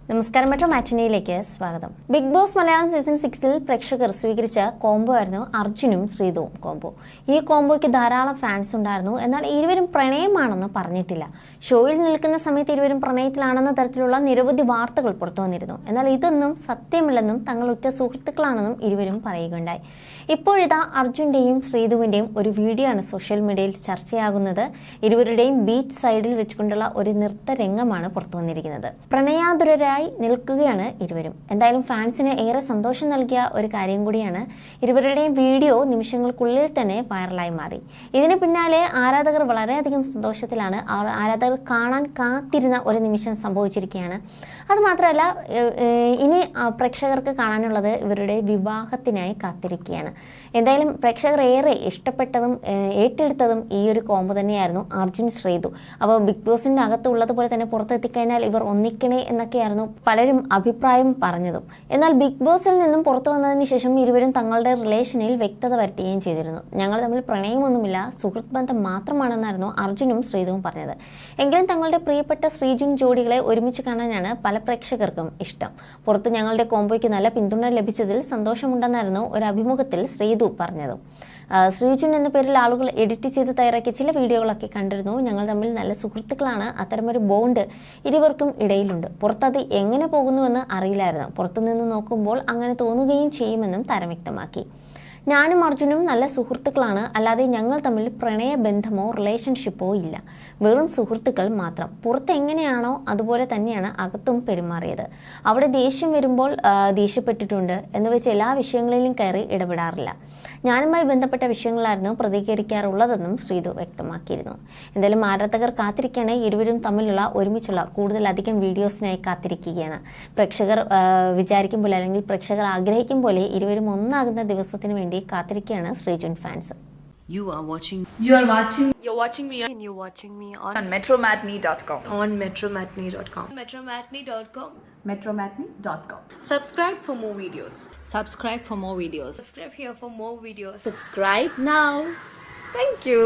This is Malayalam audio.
നമസ്കാരം, മെട്രോ മാറ്റിനിയിലേക്ക് സ്വാഗതം. ബിഗ് ബോസ് മലയാളം സീസൺ 6-ൽ പ്രേക്ഷകർ സ്വീകരിച്ച കോംബോ ആയിരുന്നു അർജുനും ശ്രീതുവും കോംബോ. ഈ കോംബോയ്ക്ക് ധാരാളം ഫാൻസ് ഉണ്ടായിരുന്നു. എന്നാൽ ഇരുവരും പ്രണയമാണെന്ന് പറഞ്ഞിട്ടില്ല. ഷോയിൽ നിൽക്കുന്ന സമയത്ത് ഇരുവരും പ്രണയത്തിലാണെന്ന തരത്തിലുള്ള നിരവധി വാർത്തകൾ പുറത്തു വന്നിരുന്നു. എന്നാൽ ഇതൊന്നും സത്യമല്ലെന്നും തങ്ങൾ ഉറ്റ സുഹൃത്തുക്കളാണെന്നും ഇരുവരും പറയുകയുണ്ടായി. ഇപ്പോഴിതാ അർജുന്റെയും ശ്രീതുവിന്റെയും ഒരു വീഡിയോ ആണ് സോഷ്യൽ മീഡിയയിൽ ചർച്ചയാകുന്നത്. ഇരുവരുടെയും ബീച്ച് സൈഡിൽ വെച്ചുകൊണ്ടുള്ള ഒരു നൃത്ത രംഗമാണ് പുറത്തു വന്നിരിക്കുന്നത്. പ്രണയാതുരരായി നിൽക്കുകയാണ് ഇരുവരും. എന്തായാലും ഫാൻസിന് ഏറെ സന്തോഷം നൽകിയ ഒരു കാര്യം കൂടിയാണ്. ഇരുവരുടെയും വീഡിയോ നിമിഷങ്ങൾക്കുള്ളിൽ തന്നെ വൈറലായി മാറി. ഇതിന് പിന്നാലെ ആരാധകർ വളരെയധികം സന്തോഷത്തിലാണ്. ആരാധകർ കാണാൻ കാത്തിരുന്ന ഒരു നിമിഷം സംഭവിച്ചിരിക്കുകയാണ്. അതുമാത്രമല്ല, ഇനി പ്രേക്ഷകർക്ക് കാണാനുള്ളത് ഇവരുടെ വിവാഹത്തിനായി കാത്തിരിക്കുകയാണ്. എന്തായാലും പ്രേക്ഷകർ ഏറെ ഇഷ്ടപ്പെട്ടതും ഏറ്റെടുത്തതും ഈ ഒരു കോംബോ തന്നെയായിരുന്നു അർജുൻ ശ്രീതു. അപ്പോൾ ബിഗ് ബോസിൻ്റെ അകത്തുള്ളതുപോലെ തന്നെ പുറത്തെത്തിക്കഴിഞ്ഞാൽ ഇവർ ഒന്നിക്കണേ എന്നൊക്കെയായിരുന്നു പലരും അഭിപ്രായം പറഞ്ഞതും. എന്നാൽ ബിഗ് ബോസിൽ നിന്നും പുറത്തു വന്നതിന് ശേഷം ഇരുവരും തങ്ങളുടെ റിലേഷനിൽ വ്യക്തത വരുത്തുകയും ചെയ്തിരുന്നു. ഞങ്ങൾ തമ്മിൽ പ്രണയമൊന്നുമില്ല, സുഹൃത്ത് ബന്ധം മാത്രമാണെന്നായിരുന്നു അർജുനും ശ്രീതുവും പറഞ്ഞത്. എങ്കിലും തങ്ങളുടെ പ്രിയപ്പെട്ട ശ്രീജുൻ ജോഡികളെ ഒരുമിച്ച് കാണാനാണ് പല പ്രേക്ഷകർക്കും ഇഷ്ടം. പുറത്ത് ഞങ്ങളുടെ കോംബോയ്ക്ക് നല്ല പിന്തുണ ലഭിച്ചതിൽ സന്തോഷമുണ്ടെന്നായിരുന്നു ഒരു അഭിമുഖത്തിൽ ശ്രീതു പറഞ്ഞതും. ശ്രീജുൻ എന്ന പേരിൽ ആളുകൾ എഡിറ്റ് ചെയ്ത് തയ്യാറാക്കിയ ചില വീഡിയോകളൊക്കെ കണ്ടിരുന്നു. ഞങ്ങൾ തമ്മിൽ നല്ല സുഹൃത്തുക്കളാണ്, അത്തരമൊരു ബോണ്ട് ഇരുവർക്കും ഇടയിലുണ്ട്. പുറത്തത് എങ്ങനെ പോകുന്നുവെന്ന് അറിയില്ലായിരുന്നു. പുറത്തുനിന്ന് നോക്കുമ്പോൾ അങ്ങനെ തോന്നുകയും ചെയ്യുമെന്നും താരം വ്യക്തമാക്കി. ഞാനും അർജുനും നല്ല സുഹൃത്തുക്കളാണ്, അല്ലാതെ ഞങ്ങൾ തമ്മിൽ പ്രണയബന്ധമോ റിലേഷൻഷിപ്പോ ഇല്ല. വെറും സുഹൃത്തുക്കൾ മാത്രം. പുറത്ത് എങ്ങനെയാണോ അതുപോലെ തന്നെയാണ് അകത്തും പെരുമാറിയത്. അവിടെ ദേഷ്യം വരുമ്പോൾ ദേഷ്യപ്പെട്ടിട്ടുണ്ട് എന്ന് വെച്ച് എല്ലാ വിഷയങ്ങളിലും കയറി ഇടപെടാറില്ല. ഞാനുമായി ബന്ധപ്പെട്ട വിഷയങ്ങളായിരുന്നു പ്രതികരിക്കാറുള്ളതെന്നും ശ്രീതു വ്യക്തമാക്കിയിരുന്നു. എന്തായാലും ആരാധകർ കാത്തിരിക്കുകയാണ്. ഇരുവരും തമ്മിലുള്ള ഒരുമിച്ചുള്ള കൂടുതലധികം വീഡിയോസിനായി കാത്തിരിക്കുകയാണ്. പ്രേക്ഷകർ വിചാരിക്കും പോലെ, അല്ലെങ്കിൽ പ്രേക്ഷകർ ആഗ്രഹിക്കും പോലെ ഇരുവരും ഒന്നാകുന്ന ദിവസത്തിന് വേണ്ടി കാത്തിരിക്കുകയാണ് Sreejun fans. You're watching me on metromatney.com. metromatney.com. Subscribe for more videos. Subscribe for more videos. Subscribe here for more videos. Subscribe now. Thank you.